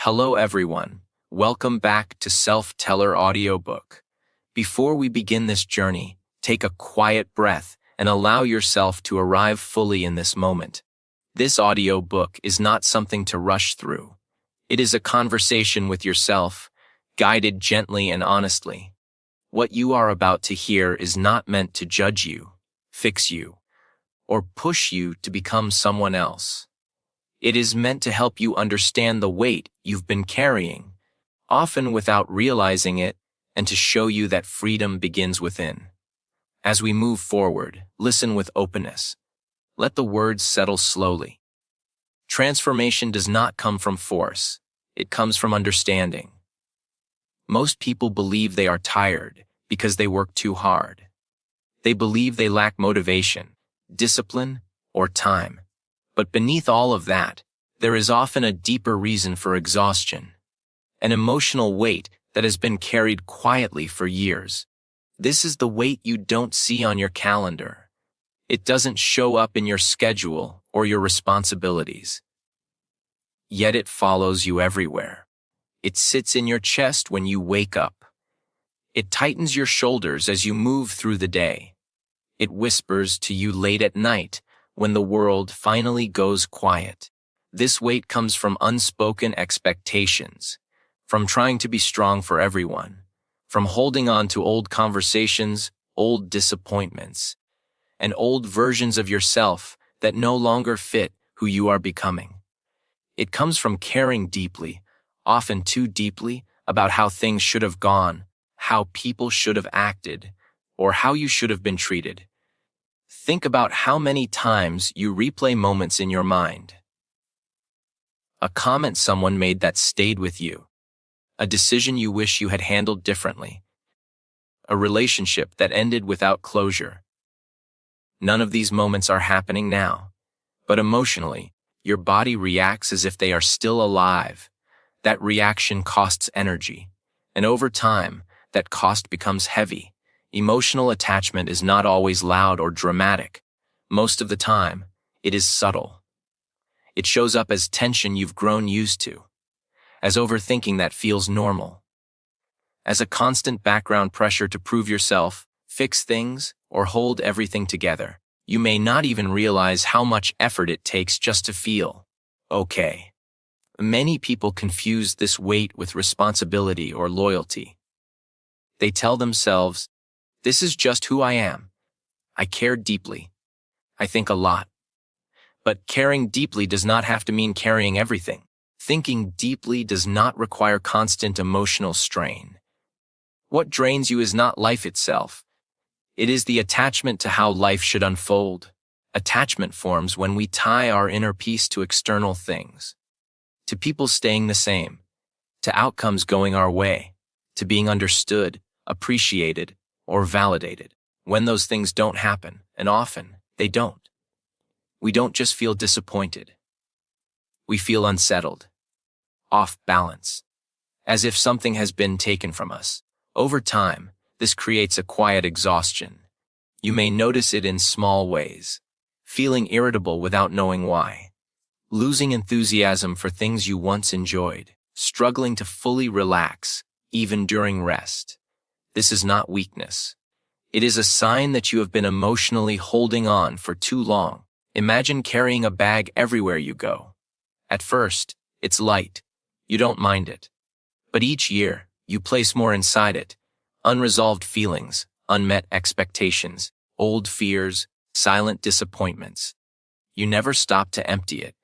Hello everyone, welcome back to Self-Teller Audiobook. Before we begin this journey, take a quiet breath and allow yourself to arrive fully in this moment. This audiobook is not something to rush through. It is a conversation with yourself, guided gently and honestly. What you are about to hear is not meant to judge you, fix you, or push you to become someone else. It is meant to help you understand the weight you've been carrying, often without realizing it, and to show you that freedom begins within. As we move forward, listen with openness. Let the words settle slowly. Transformation does not come from force. It comes from understanding. Most people believe they are tired because they work too hard. They believe they lack motivation, discipline, or time. But beneath all of that, there is often a deeper reason for exhaustion, an emotional weight that has been carried quietly for years. This is the weight you don't see on your calendar. It doesn't show up in your schedule or your responsibilities. Yet it follows you everywhere. It sits in your chest when you wake up. It tightens your shoulders as you move through the day. It whispers to you late at night when the world finally goes quiet. This weight comes from unspoken expectations, from trying to be strong for everyone, from holding on to old conversations, old disappointments, and old versions of yourself that no longer fit who you are becoming. It comes from caring deeply, often too deeply, about how things should have gone, how people should have acted, or how you should have been treated. Think about how many times you replay moments in your mind. A comment someone made that stayed with you. A decision you wish you had handled differently. A relationship that ended without closure. None of these moments are happening now, but emotionally, your body reacts as if they are still alive. That reaction costs energy, and over time, that cost becomes heavy. Emotional attachment is not always loud or dramatic. Most of the time, it is subtle. It shows up as tension you've grown used to, as overthinking that feels normal, as a constant background pressure to prove yourself, fix things, or hold everything together. You may not even realize how much effort it takes just to feel okay. Many people confuse this weight with responsibility or loyalty. They tell themselves, "This is just who I am. I care deeply. I think a lot." But caring deeply does not have to mean carrying everything. Thinking deeply does not require constant emotional strain. What drains you is not life itself. It is the attachment to how life should unfold. Attachment forms when we tie our inner peace to external things, to people staying the same, to outcomes going our way, to being understood, appreciated, or validated. When those things don't happen, and often they don't, we don't just feel disappointed. We feel unsettled, off balance, as if something has been taken from us. Over time, this creates a quiet exhaustion. You may notice it in small ways, feeling irritable without knowing why, losing enthusiasm for things you once enjoyed, struggling to fully relax, even during rest. This is not weakness. It is a sign that you have been emotionally holding on for too long. Imagine carrying a bag everywhere you go. At first, it's light. You don't mind it. But each year, you place more inside it. Unresolved feelings, unmet expectations, old fears, silent disappointments. You never stop to empty it.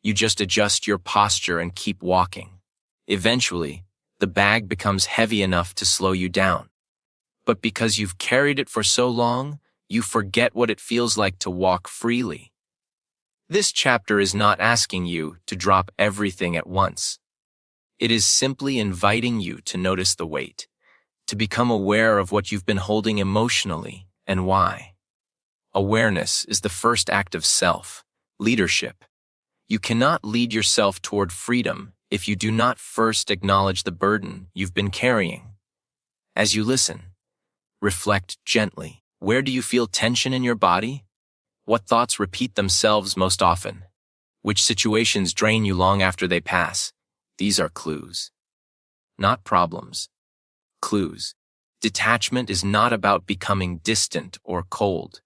You just adjust your posture and keep walking. Eventually, the bag becomes heavy enough to slow you down. But because you've carried it for so long, you forget what it feels like to walk freely. This chapter is not asking you to drop everything at once. It is simply inviting you to notice the weight, to become aware of what you've been holding emotionally and why. Awareness is the first act of self-leadership. You cannot lead yourself toward freedom if you do not first acknowledge the burden you've been carrying. As you listen, reflect gently. Where do you feel tension in your body? What thoughts repeat themselves most often? Which situations drain you long after they pass? These are clues, not problems. Clues. Detachment is not about becoming distant or cold.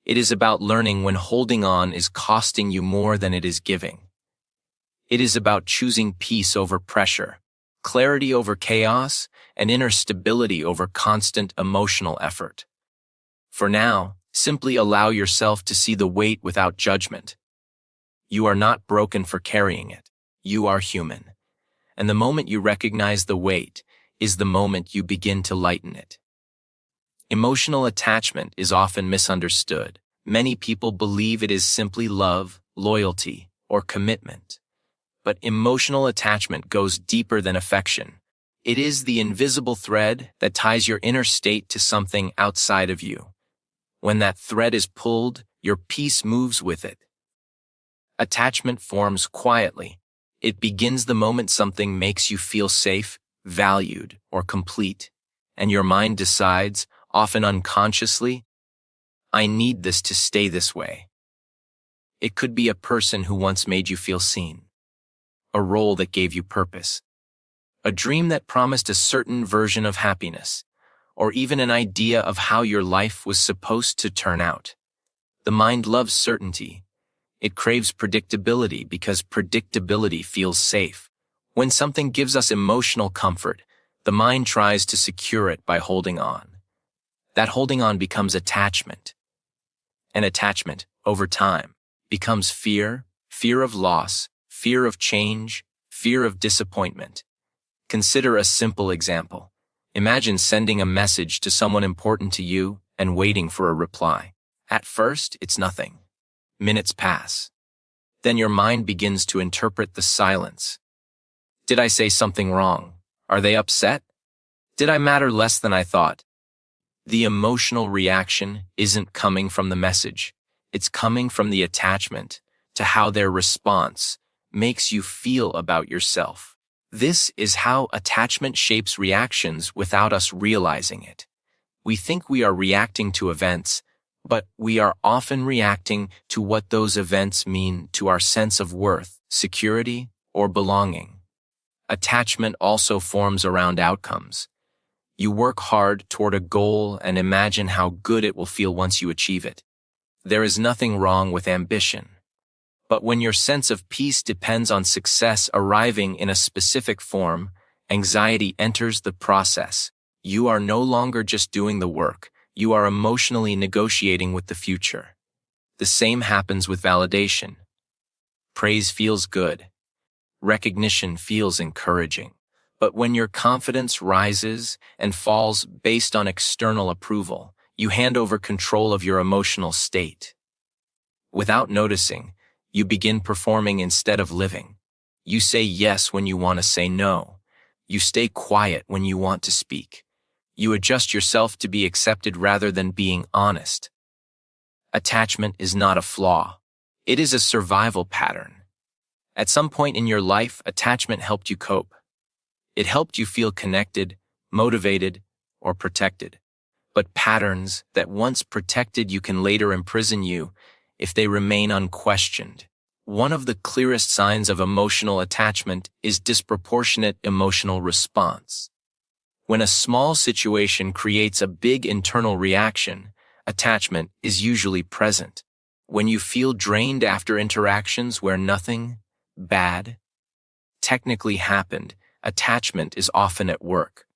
It is about learning when holding on is costing you more than it is giving. It is about choosing peace over pressure, clarity over chaos, and inner stability over constant emotional effort. For now, simply allow yourself to see the weight without judgment. You are not broken for carrying it. You are human. And the moment you recognize the weight is the moment you begin to lighten it. Emotional attachment is often misunderstood. Many people believe it is simply love, loyalty, or commitment. But emotional attachment goes deeper than affection. It is the invisible thread that ties your inner state to something outside of you. When that thread is pulled, your peace moves with it. Attachment forms quietly. It begins the moment something makes you feel safe, valued, or complete, and your mind decides, often unconsciously, I need this to stay this way. It could be a person who once made you feel seen, a role that gave you purpose, a dream that promised a certain version of happiness, or even an idea of how your life was supposed to turn out. The mind loves certainty. It craves predictability because predictability feels safe. When something gives us emotional comfort, the mind tries to secure it by holding on. That holding on becomes attachment. And attachment, over time, becomes fear, fear of loss, fear of change, fear of disappointment. Consider a simple example. Imagine sending a message to someone important to you and waiting for a reply. At first, it's nothing. Minutes pass. Then your mind begins to interpret the silence. Did I say something wrong? Are they upset? Did I matter less than I thought? The emotional reaction isn't coming from the message. It's coming from the attachment to how their response makes you feel about yourself. This is how attachment shapes reactions without us realizing it. We think we are reacting to events, but we are often reacting to what those events mean to our sense of worth, security, or belonging. Attachment also forms around outcomes. You work hard toward a goal and imagine how good it will feel once you achieve it. There is nothing wrong with ambition. But when your sense of peace depends on success arriving in a specific form, anxiety enters the process. You are no longer just doing the work, you are emotionally negotiating with the future. The same happens with validation. Praise feels good. Recognition feels encouraging. But when your confidence rises and falls based on external approval, you hand over control of your emotional state. Without noticing, you begin performing instead of living. You say yes when you want to say no. You stay quiet when you want to speak. You adjust yourself to be accepted rather than being honest. Attachment is not a flaw. It is a survival pattern. At some point in your life, attachment helped you cope. It helped you feel connected, motivated, or protected. But patterns that once protected you can later imprison you if they remain unquestioned. One of the clearest signs of emotional attachment is disproportionate emotional response. When a small situation creates a big internal reaction, attachment is usually present. When you feel drained after interactions where nothing bad technically happened, attachment is often at work.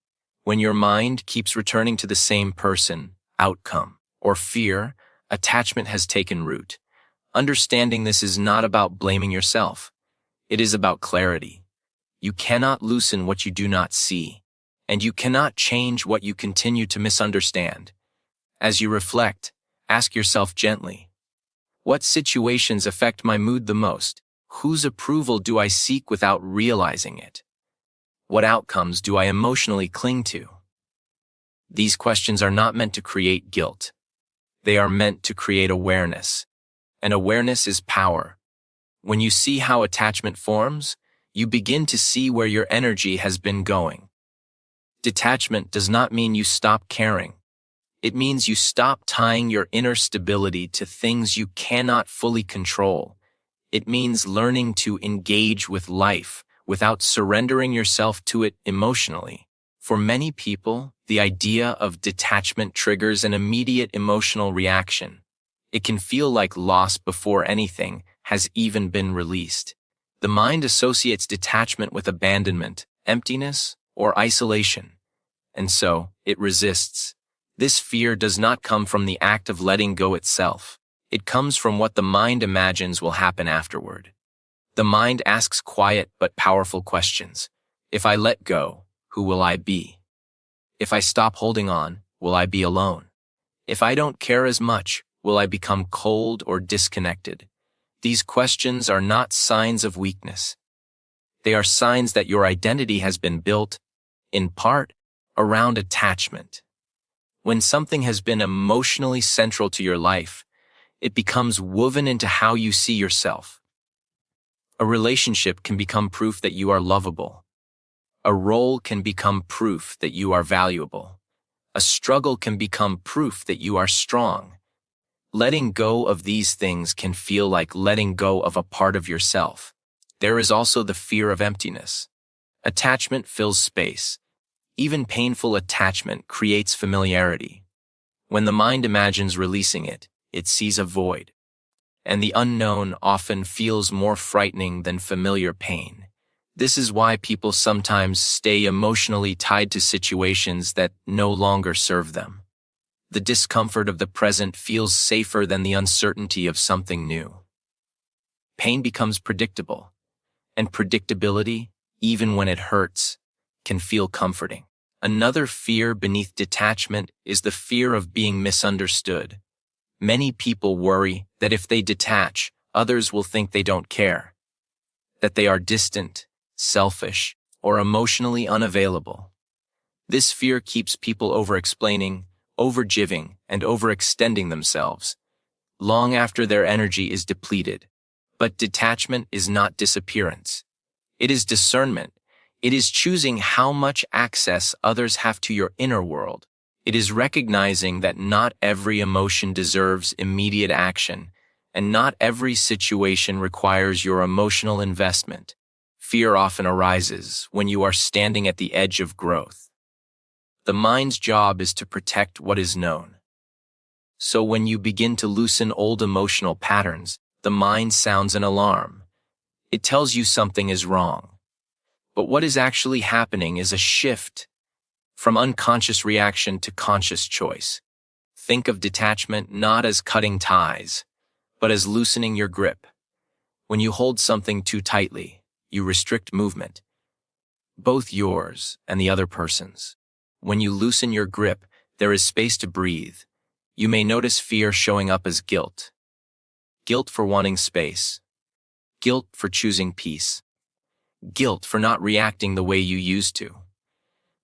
When your mind keeps returning to the same person, outcome, or fear, attachment has taken root. Understanding this is not about blaming yourself. It is about clarity. You cannot loosen what you do not see, and you cannot change what you continue to misunderstand. As you reflect, ask yourself gently, what situations affect my mood the most? Whose approval do I seek without realizing it? What outcomes do I emotionally cling to? These questions are not meant to create guilt. They are meant to create awareness. And awareness is power. When you see how attachment forms, you begin to see where your energy has been going. Detachment does not mean you stop caring. It means you stop tying your inner stability to things you cannot fully control. It means learning to engage with life without surrendering yourself to it emotionally. For many people, the idea of detachment triggers an immediate emotional reaction. It can feel like loss before anything has even been released. The mind associates detachment with abandonment, emptiness, or isolation, and so it resists. This fear does not come from the act of letting go itself. It comes from what the mind imagines will happen afterward. The mind asks quiet but powerful questions. If I let go, who will I be? If I stop holding on, will I be alone? If I don't care as much, will I become cold or disconnected? These questions are not signs of weakness. They are signs that your identity has been built, in part, around attachment. When something has been emotionally central to your life, it becomes woven into how you see yourself. A relationship can become proof that you are lovable. A role can become proof that you are valuable. A struggle can become proof that you are strong. Letting go of these things can feel like letting go of a part of yourself. There is also the fear of emptiness. Attachment fills space. Even painful attachment creates familiarity. When the mind imagines releasing it, it sees a void. And the unknown often feels more frightening than familiar pain. This is why people sometimes stay emotionally tied to situations that no longer serve them. The discomfort of the present feels safer than the uncertainty of something new. Pain becomes predictable, and predictability, even when it hurts, can feel comforting. Another fear beneath detachment is the fear of being misunderstood. Many people worry that if they detach, others will think they don't care, that they are distant, selfish, or emotionally unavailable. This fear keeps people over-explaining, over-giving, and overextending themselves, long after their energy is depleted. But detachment is not disappearance. It is discernment. It is choosing how much access others have to your inner world. It is recognizing that not every emotion deserves immediate action, and not every situation requires your emotional investment. Fear often arises when you are standing at the edge of growth. The mind's job is to protect what is known. So when you begin to loosen old emotional patterns, the mind sounds an alarm. It tells you something is wrong. But what is actually happening is a shift from unconscious reaction to conscious choice. Think of detachment not as cutting ties, but as loosening your grip. When you hold something too tightly, you restrict movement, both yours and the other person's. When you loosen your grip, there is space to breathe. You may notice fear showing up as guilt. Guilt for wanting space. Guilt for choosing peace. Guilt for not reacting the way you used to.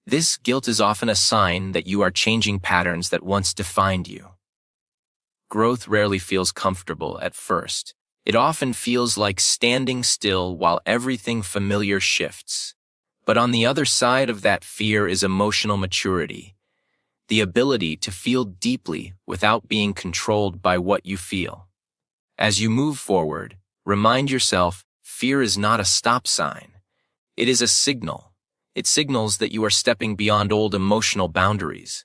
This guilt is often a sign that you are changing patterns that once defined you. Growth rarely feels comfortable at first. It often feels like standing still while everything familiar shifts. But on the other side of that fear is emotional maturity, the ability to feel deeply without being controlled by what you feel. As you move forward, remind yourself, fear is not a stop sign. It is a signal. It signals that you are stepping beyond old emotional boundaries.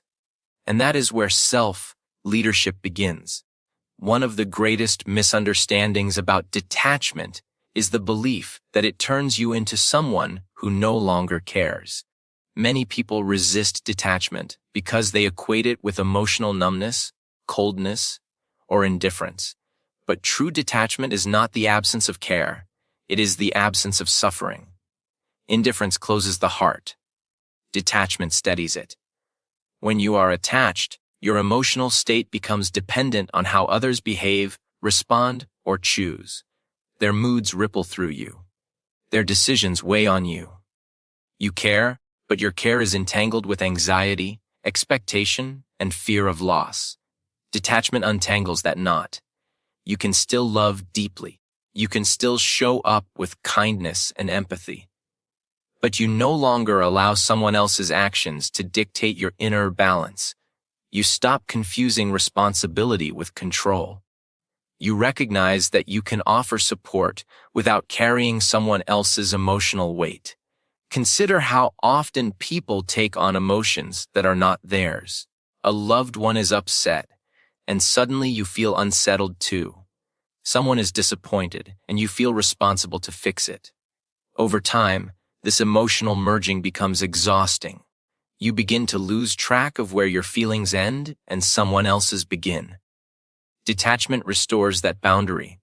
And that is where self-leadership begins. One of the greatest misunderstandings about detachment is the belief that it turns you into someone who no longer cares. Many people resist detachment because they equate it with emotional numbness, coldness, or indifference. But true detachment is not the absence of care. It is the absence of suffering. Indifference closes the heart. Detachment steadies it. When you are attached, your emotional state becomes dependent on how others behave, respond, or choose. Their moods ripple through you. Their decisions weigh on you. You care, but your care is entangled with anxiety, expectation, and fear of loss. Detachment untangles that knot. You can still love deeply. You can still show up with kindness and empathy. But you no longer allow someone else's actions to dictate your inner balance. You stop confusing responsibility with control. You recognize that you can offer support without carrying someone else's emotional weight. Consider how often people take on emotions that are not theirs. A loved one is upset, and suddenly you feel unsettled too. Someone is disappointed, and you feel responsible to fix it. Over time, this emotional merging becomes exhausting. You begin to lose track of where your feelings end and someone else's begin. Detachment restores that boundary.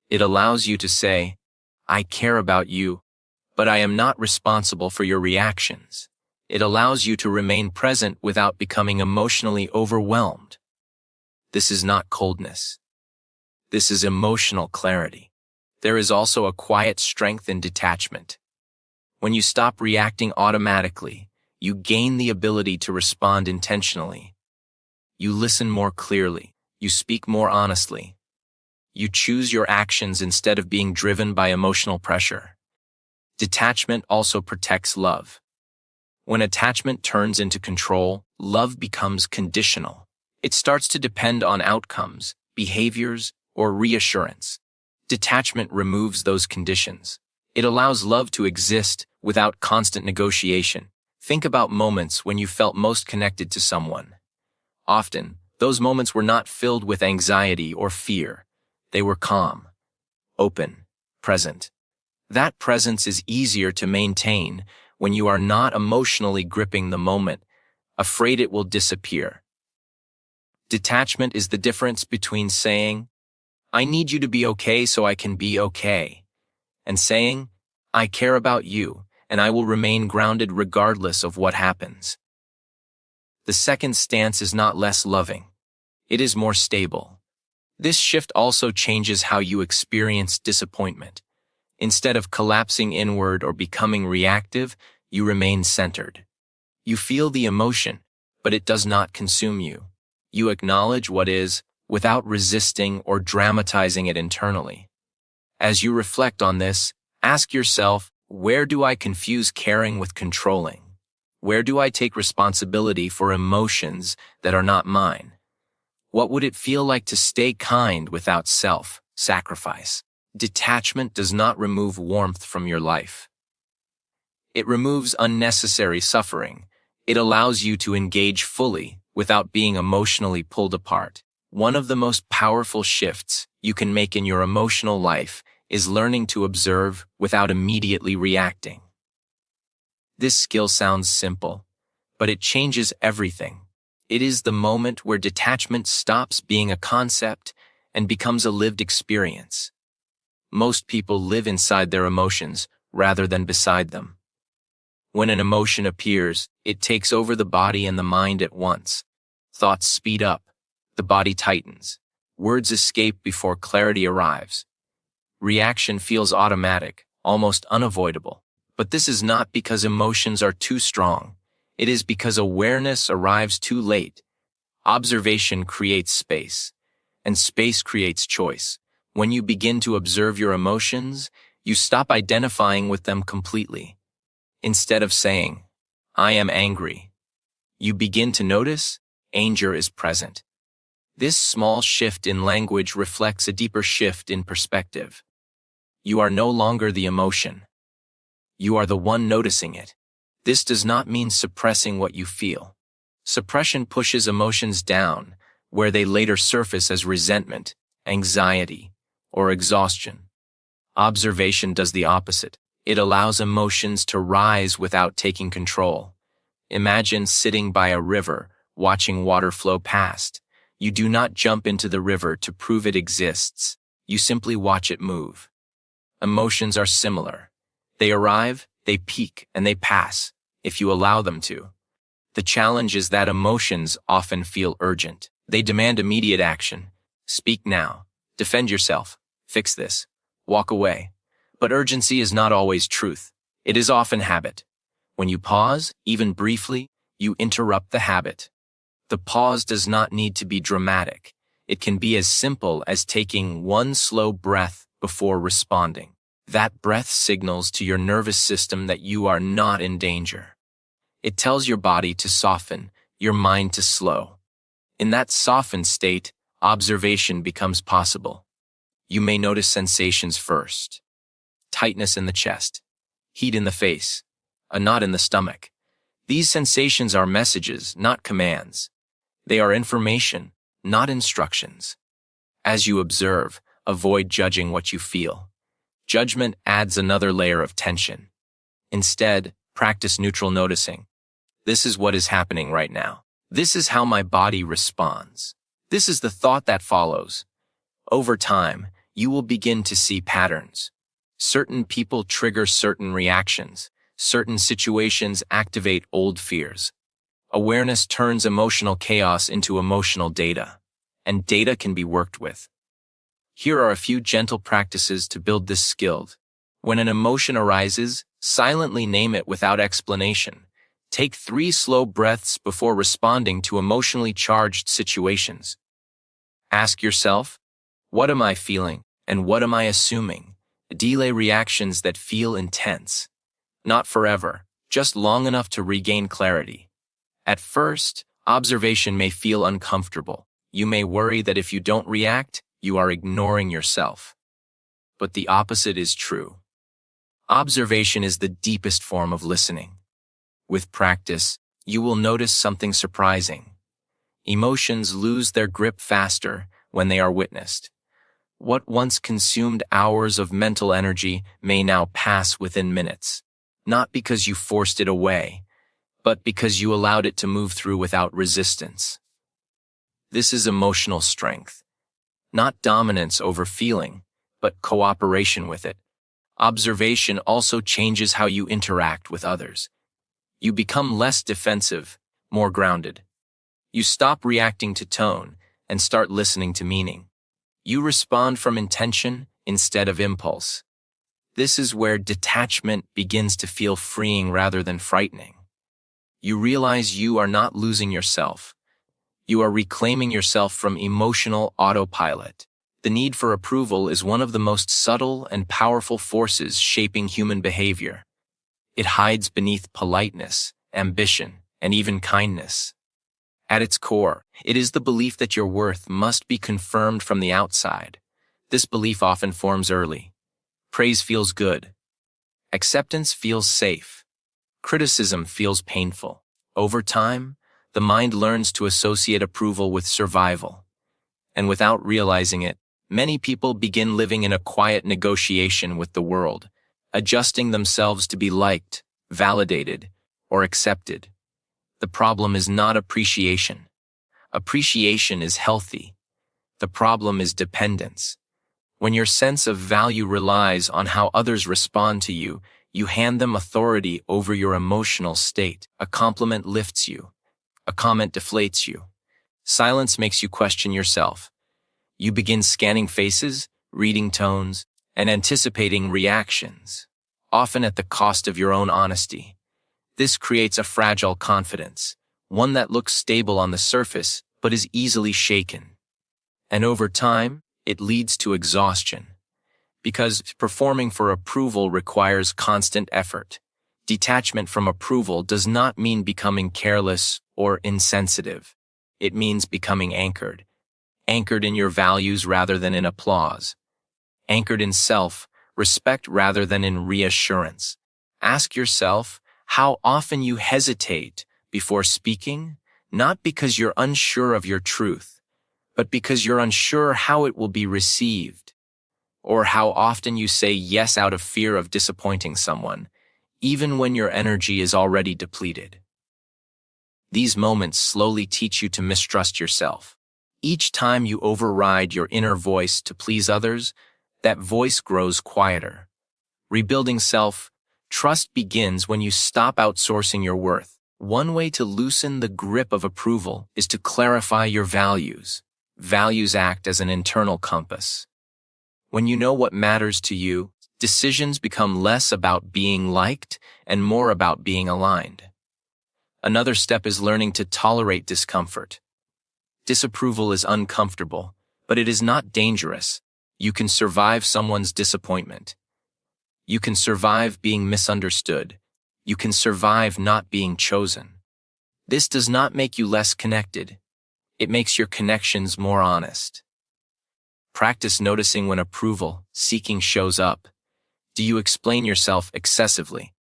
It allows you to say, "I care about you, but I am not responsible for your reactions." It allows you to remain present without becoming emotionally overwhelmed. This is not coldness. This is emotional clarity. There is also a quiet strength in detachment. When you stop reacting automatically, you gain the ability to respond intentionally. You listen more clearly. You speak more honestly. You choose your actions instead of being driven by emotional pressure. Detachment also protects love. When attachment turns into control, love becomes conditional. It starts to depend on outcomes, behaviors, or reassurance. Detachment removes those conditions. It allows love to exist without constant negotiation. Think about moments when you felt most connected to someone. Often, those moments were not filled with anxiety or fear. They were calm, open, present. That presence is easier to maintain when you are not emotionally gripping the moment, afraid it will disappear. Detachment is the difference between saying, "I need you to be okay so I can be okay," and saying, "I care about you, and I will remain grounded regardless of what happens." The second stance is not less loving. It is more stable. This shift also changes how you experience disappointment. Instead of collapsing inward or becoming reactive, you remain centered. You feel the emotion, but it does not consume you. You acknowledge what is, without resisting or dramatizing it internally. As you reflect on this, ask yourself, where do I confuse caring with controlling? Where do I take responsibility for emotions that are not mine? What would it feel like to stay kind without self-sacrifice? Detachment does not remove warmth from your life. It removes unnecessary suffering. It allows you to engage fully without being emotionally pulled apart. One of the most powerful shifts you can make in your emotional life is learning to observe without immediately reacting. This skill sounds simple, but it changes everything. It is the moment where detachment stops being a concept and becomes a lived experience. Most people live inside their emotions rather than beside them. When an emotion appears, it takes over the body and the mind at once. Thoughts speed up. The body tightens. Words escape before clarity arrives. Reaction feels automatic, almost unavoidable. But this is not because emotions are too strong. It is because awareness arrives too late. Observation creates space, and space creates choice. When you begin to observe your emotions, you stop identifying with them completely. Instead of saying, "I am angry," you begin to notice anger is present. This small shift in language reflects a deeper shift in perspective. You are no longer the emotion. You are the one noticing it. This does not mean suppressing what you feel. Suppression pushes emotions down, where they later surface as resentment, anxiety, or exhaustion. Observation does the opposite. It allows emotions to rise without taking control. Imagine sitting by a river, watching water flow past. You do not jump into the river to prove it exists. You simply watch it move. Emotions are similar. They arrive, they peak, and they pass, if you allow them to. The challenge is that emotions often feel urgent. They demand immediate action. Speak now. Defend yourself. Fix this. Walk away. But urgency is not always truth. It is often habit. When you pause, even briefly, you interrupt the habit. The pause does not need to be dramatic. It can be as simple as taking one slow breath before responding. That breath signals to your nervous system that you are not in danger. It tells your body to soften, your mind to slow. In that softened state, observation becomes possible. You may notice sensations first: tightness in the chest, heat in the face, a knot in the stomach. These sensations are messages, not commands. They are information, not instructions. As you observe, avoid judging what you feel. Judgment adds another layer of tension. Instead, practice neutral noticing. This is what is happening right now. This is how my body responds. This is the thought that follows. Over time, you will begin to see patterns. Certain people trigger certain reactions. Certain situations activate old fears. Awareness turns emotional chaos into emotional data, and data can be worked with. Here are a few gentle practices to build this skill. When an emotion arises, silently name it without explanation. Take 3 slow breaths before responding to emotionally charged situations. Ask yourself, what am I feeling and what am I assuming? Delay reactions that feel intense. Not forever, just long enough to regain clarity. At first, observation may feel uncomfortable. You may worry that if you don't react, you are ignoring yourself. But the opposite is true. Observation is the deepest form of listening. With practice, you will notice something surprising. Emotions lose their grip faster when they are witnessed. What once consumed hours of mental energy may now pass within minutes, not because you forced it away, but because you allowed it to move through without resistance. This is emotional strength. Not dominance over feeling, but cooperation with it. Observation also changes how you interact with others. You become less defensive, more grounded. You stop reacting to tone and start listening to meaning. You respond from intention instead of impulse. This is where detachment begins to feel freeing rather than frightening. You realize you are not losing yourself. You are reclaiming yourself from emotional autopilot. The need for approval is one of the most subtle and powerful forces shaping human behavior. It hides beneath politeness, ambition, and even kindness. At its core, it is the belief that your worth must be confirmed from the outside. This belief often forms early. Praise feels good. Acceptance feels safe. Criticism feels painful. Over time, the mind learns to associate approval with survival. And without realizing it, many people begin living in a quiet negotiation with the world, adjusting themselves to be liked, validated, or accepted. The problem is not appreciation. Appreciation is healthy. The problem is dependence. When your sense of value relies on how others respond to you, you hand them authority over your emotional state. A compliment lifts you. A comment deflates you. Silence makes you question yourself. You begin scanning faces, reading tones, and anticipating reactions, often at the cost of your own honesty. This creates a fragile confidence, one that looks stable on the surface but is easily shaken. And over time, it leads to exhaustion. Because performing for approval requires constant effort. Detachment from approval does not mean becoming careless or insensitive. It means becoming anchored. Anchored in your values rather than in applause. Anchored in self-respect rather than in reassurance. Ask yourself how often you hesitate before speaking, not because you're unsure of your truth, but because you're unsure how it will be received. Or how often you say yes out of fear of disappointing someone, even when your energy is already depleted. These moments slowly teach you to mistrust yourself. Each time you override your inner voice to please others, that voice grows quieter. Rebuilding self-trust begins when you stop outsourcing your worth. One way to loosen the grip of approval is to clarify your values. Values act as an internal compass. When you know what matters to you, decisions become less about being liked and more about being aligned. Another step is learning to tolerate discomfort. Disapproval is uncomfortable, but it is not dangerous. You can survive someone's disappointment. You can survive being misunderstood. You can survive not being chosen. This does not make you less connected. It makes your connections more honest. Practice noticing when approval seeking shows up. Do you explain yourself excessively?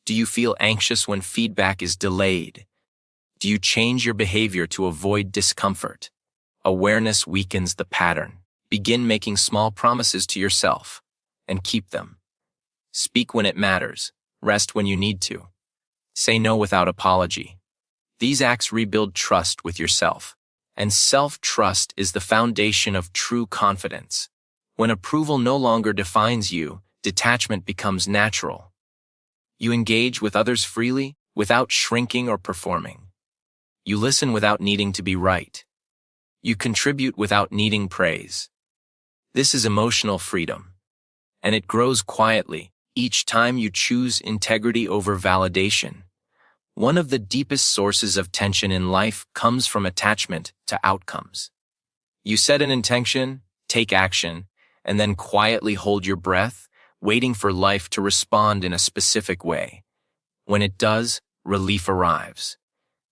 Do you feel anxious when feedback is delayed? Do you change your behavior to avoid discomfort? Awareness weakens the pattern. Begin making small promises to yourself and keep them. Speak when it matters. Rest when you need to. Say no without apology. These acts rebuild trust with yourself. And self-trust is the foundation of true confidence. When approval no longer defines you, detachment becomes natural. You engage with others freely, without shrinking or performing. You listen without needing to be right. You contribute without needing praise. This is emotional freedom. And it grows quietly, each time you choose integrity over validation. One of the deepest sources of tension in life comes from attachment to outcomes. You set an intention, take action, and then quietly hold your breath, waiting for life to respond in a specific way. When it does, relief arrives.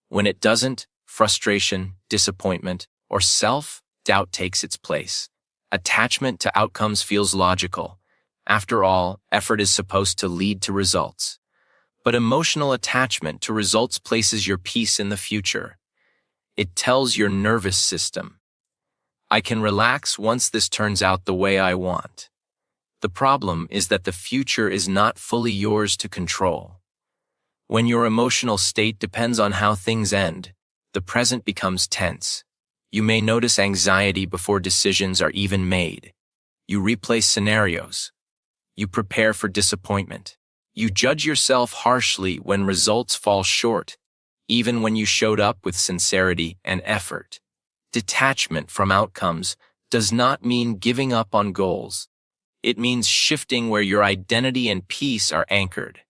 When it doesn't, frustration, disappointment, or self-doubt takes its place. Attachment to outcomes feels logical. After all, effort is supposed to lead to results. But emotional attachment to results places your peace in the future. It tells your nervous system, I can relax once this turns out the way I want. The problem is that the future is not fully yours to control. When your emotional state depends on how things end, the present becomes tense. You may notice anxiety before decisions are even made. You replay scenarios. You prepare for disappointment. You judge yourself harshly when results fall short, even when you showed up with sincerity and effort. Detachment from outcomes does not mean giving up on goals. It means shifting where your identity and peace are anchored.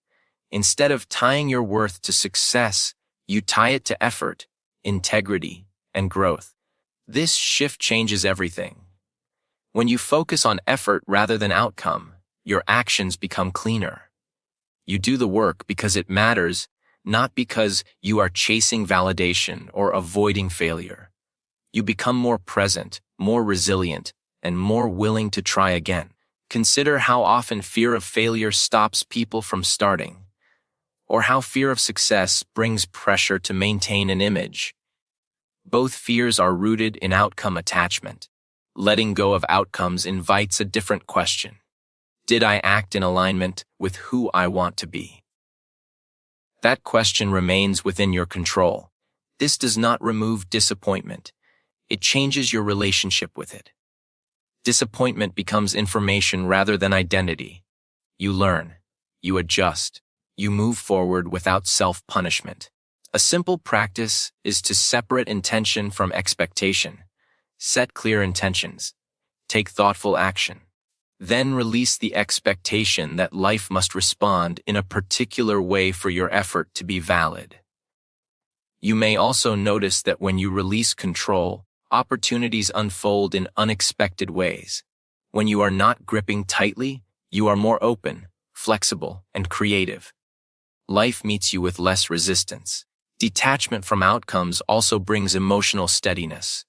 Instead of tying your worth to success, you tie it to effort, integrity, and growth. This shift changes everything. When you focus on effort rather than outcome, your actions become cleaner. You do the work because it matters, not because you are chasing validation or avoiding failure. You become more present, more resilient, and more willing to try again. Consider how often fear of failure stops people from starting, or how fear of success brings pressure to maintain an image. Both fears are rooted in outcome attachment. Letting go of outcomes invites a different question. Did I act in alignment with who I want to be? That question remains within your control. This does not remove disappointment. It changes your relationship with it. Disappointment becomes information rather than identity. You learn. You adjust. You move forward without self-punishment. A simple practice is to separate intention from expectation. Set clear intentions. Take thoughtful action. Then release the expectation that life must respond in a particular way for your effort to be valid. You may also notice that when you release control, opportunities unfold in unexpected ways. When you are not gripping tightly, you are more open, flexible, and creative. Life meets you with less resistance. Detachment from outcomes also brings emotional steadiness.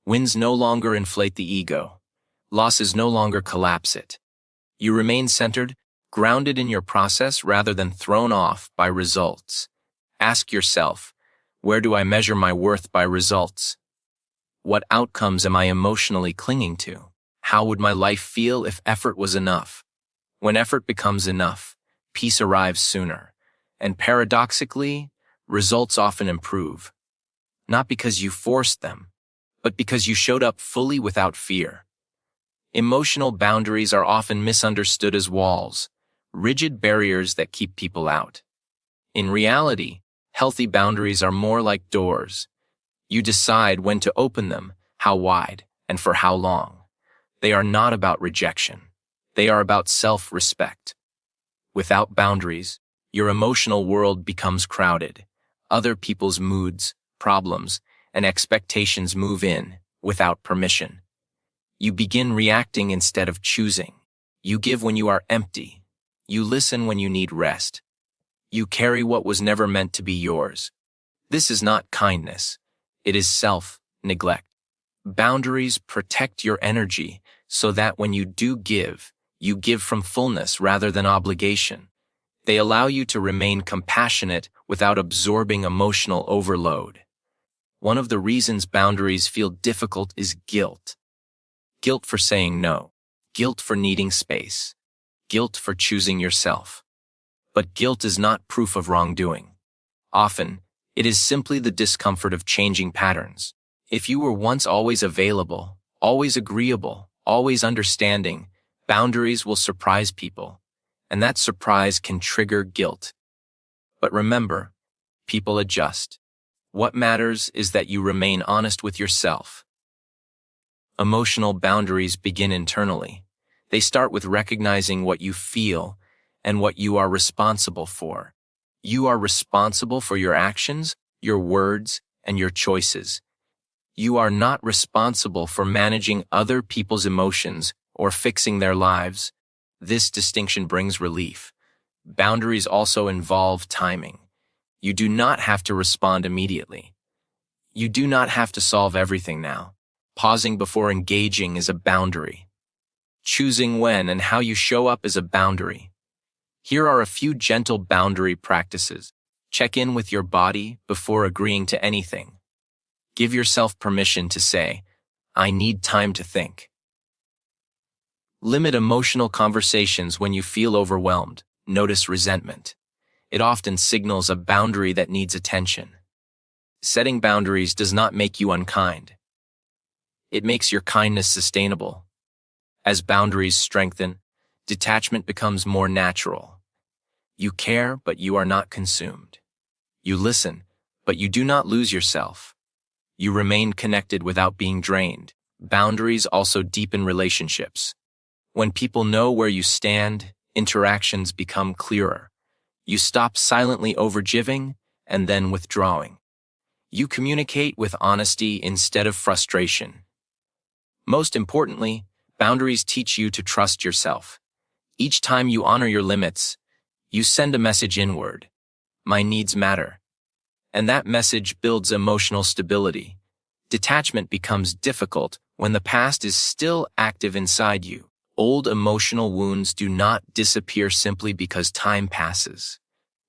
Wins no longer inflate the ego. Losses no longer collapse it. You remain centered, grounded in your process rather than thrown off by results. Ask yourself, where do I measure my worth by results? What outcomes am I emotionally clinging to? How would my life feel if effort was enough? When effort becomes enough, peace arrives sooner. And paradoxically, results often improve. Not because you forced them, but because you showed up fully without fear. Emotional boundaries are often misunderstood as walls, rigid barriers that keep people out. In reality, healthy boundaries are more like doors. You decide when to open them, how wide, and for how long. They are not about rejection. They are about self-respect. Without boundaries, your emotional world becomes crowded. Other people's moods, problems, and expectations move in without permission. You begin reacting instead of choosing. You give when you are empty. You listen when you need rest. You carry what was never meant to be yours. This is not kindness. It is self-neglect. Boundaries protect your energy so that when you do give, you give from fullness rather than obligation. They allow you to remain compassionate without absorbing emotional overload. One of the reasons boundaries feel difficult is guilt. Guilt for saying no. Guilt for needing space. Guilt for choosing yourself. But guilt is not proof of wrongdoing. Often, it is simply the discomfort of changing patterns. If you were once always available, always agreeable, always understanding, boundaries will surprise people, and that surprise can trigger guilt. But remember, people adjust. What matters is that you remain honest with yourself. Emotional boundaries begin internally. They start with recognizing what you feel and what you are responsible for. You are responsible for your actions, your words, and your choices. You are not responsible for managing other people's emotions or fixing their lives. This distinction brings relief. Boundaries also involve timing. You do not have to respond immediately. You do not have to solve everything now. Pausing before engaging is a boundary. Choosing when and how you show up is a boundary. Here are a few gentle boundary practices. Check in with your body before agreeing to anything. Give yourself permission to say, "I need time to think." Limit emotional conversations when you feel overwhelmed. Notice resentment. It often signals a boundary that needs attention. Setting boundaries does not make you unkind. It makes your kindness sustainable. As boundaries strengthen, detachment becomes more natural. You care, but you are not consumed. You listen, but you do not lose yourself. You remain connected without being drained. Boundaries also deepen relationships. When people know where you stand, interactions become clearer. You stop silently overgiving and then withdrawing. You communicate with honesty instead of frustration. Most importantly, boundaries teach you to trust yourself. Each time you honor your limits, you send a message inward. My needs matter. And that message builds emotional stability. Detachment becomes difficult when the past is still active inside you. Old emotional wounds do not disappear simply because time passes.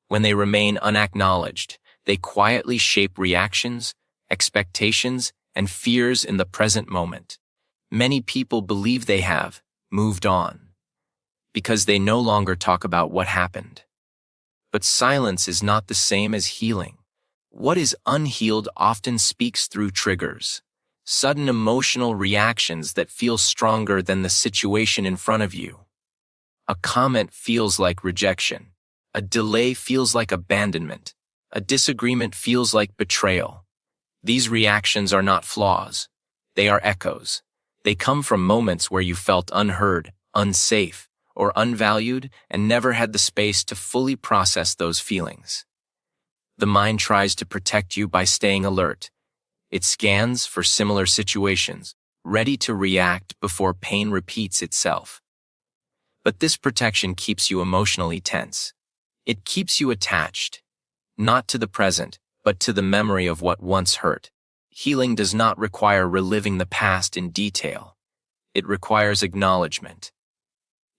When they remain unacknowledged, they quietly shape reactions, expectations, and fears in the present moment. Many people believe they have moved on because they no longer talk about what happened. But silence is not the same as healing. What is unhealed often speaks through triggers, sudden emotional reactions that feel stronger than the situation in front of you. A comment feels like rejection. A delay feels like abandonment. A disagreement feels like betrayal. These reactions are not flaws. They are echoes. They come from moments where you felt unheard, unsafe, or unvalued and never had the space to fully process those feelings. The mind tries to protect you by staying alert. It scans for similar situations, ready to react before pain repeats itself. But this protection keeps you emotionally tense. It keeps you attached, not to the present, but to the memory of what once hurt. Healing does not require reliving the past in detail. It requires acknowledgement.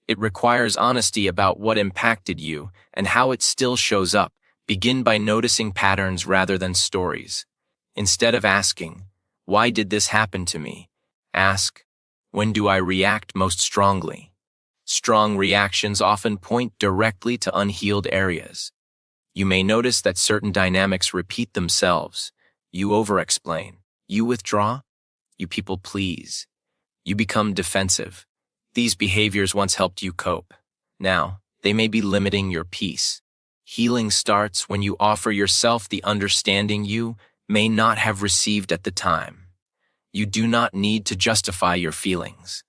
It requires honesty about what impacted you and how it still shows up. Begin by noticing patterns rather than stories. Instead of asking, "Why did this happen to me?" ask, "When do I react most strongly?" Strong reactions often point directly to unhealed areas. You may notice that certain dynamics repeat themselves. You over-explain. You withdraw. You people please. You become defensive. These behaviors once helped you cope. Now, they may be limiting your peace. Healing starts when you offer yourself the understanding you may not have received at the time. You do not need to justify your feelings.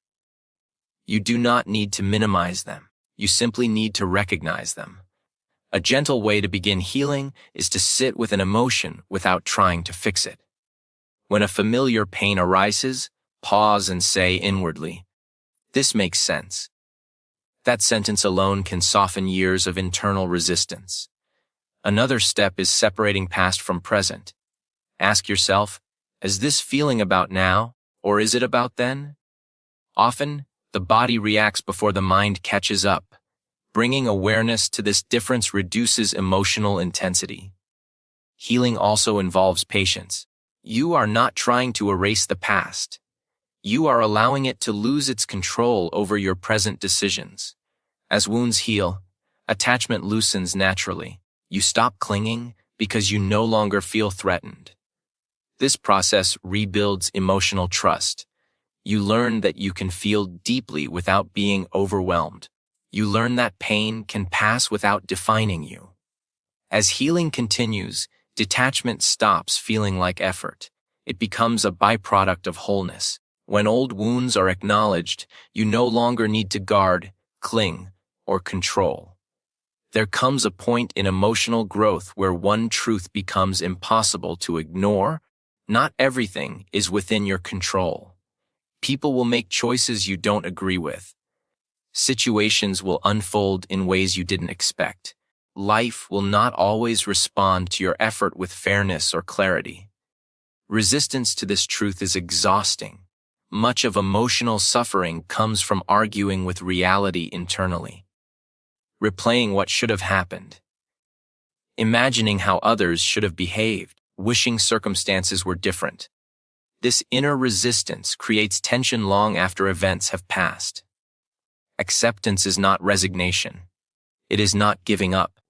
You do not need to minimize them. You simply need to recognize them. A gentle way to begin healing is to sit with an emotion without trying to fix it. When a familiar pain arises, pause and say inwardly, "This makes sense." That sentence alone can soften years of internal resistance. Another step is separating past from present. Ask yourself, is this feeling about now Or is it about then? Often, the body reacts before the mind catches up. Bringing awareness to this difference reduces emotional intensity. Healing also involves patience. You are not trying to erase the past. You are allowing it to lose its control over your present decisions. As wounds heal, attachment loosens naturally. You stop clinging because you no longer feel threatened. This process rebuilds emotional trust. You learn that you can feel deeply without being overwhelmed. You learn that pain can pass without defining you. As healing continues, detachment stops feeling like effort. It becomes a byproduct of wholeness. When old wounds are acknowledged, you no longer need to guard, cling, or control. There comes a point in emotional growth where one truth becomes impossible to ignore. Not everything is within your control. People will make choices you don't agree with. Situations will unfold in ways you didn't expect. Life will not always respond to your effort with fairness or clarity. Resistance to this truth is exhausting. Much of emotional suffering comes from arguing with reality internally. Replaying what should have happened. Imagining how others should have behaved, wishing circumstances were different. This inner resistance creates tension long after events have passed. Acceptance is not resignation. It is not giving up.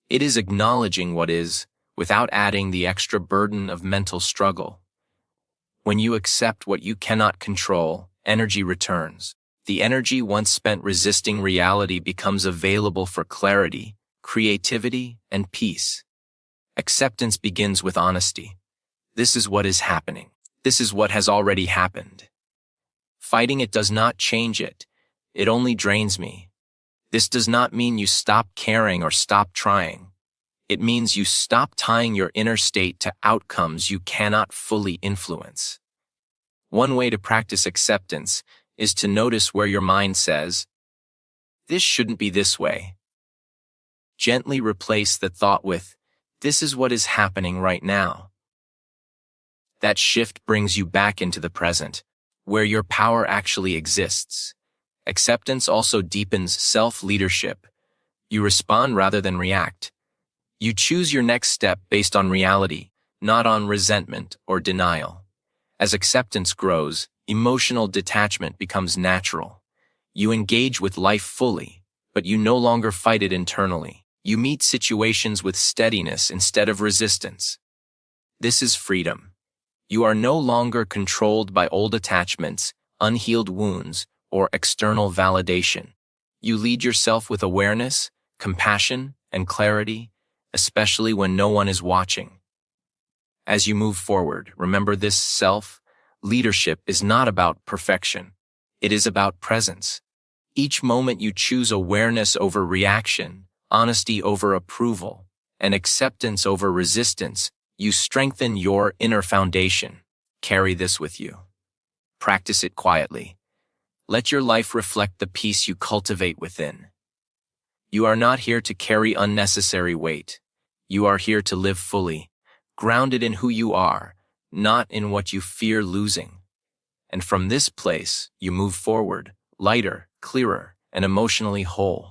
It is acknowledging what is, without adding the extra burden of mental struggle. When you accept what you cannot control, energy returns. The energy once spent resisting reality becomes available for clarity, creativity, and peace. Acceptance begins with honesty. This is what is happening. This is what has already happened. Fighting it does not change it. It only drains me. This does not mean you stop caring or stop trying. It means you stop tying your inner state to outcomes you cannot fully influence. One way to practice acceptance is to notice where your mind says, "This shouldn't be this way." Gently replace the thought with, "This is what is happening right now." That shift brings you back into the present, where your power actually exists. Acceptance also deepens self-leadership. You respond rather than react. You choose your next step based on reality, not on resentment or denial. As acceptance grows, emotional detachment becomes natural. You engage with life fully, but you no longer fight it internally. You meet situations with steadiness instead of resistance. This is freedom. You are no longer controlled by old attachments, unhealed wounds, or external validation. You lead yourself with awareness, compassion, and clarity, especially when no one is watching. As you move forward, remember this: self-leadership is not about perfection. It is about presence. Each moment you choose awareness over reaction, honesty over approval, and acceptance over resistance, you strengthen your inner foundation. Carry this with you. Practice it quietly. Let your life reflect the peace you cultivate within. You are not here to carry unnecessary weight. You are here to live fully, grounded in who you are, not in what you fear losing. And from this place, you move forward, lighter, clearer, and emotionally whole.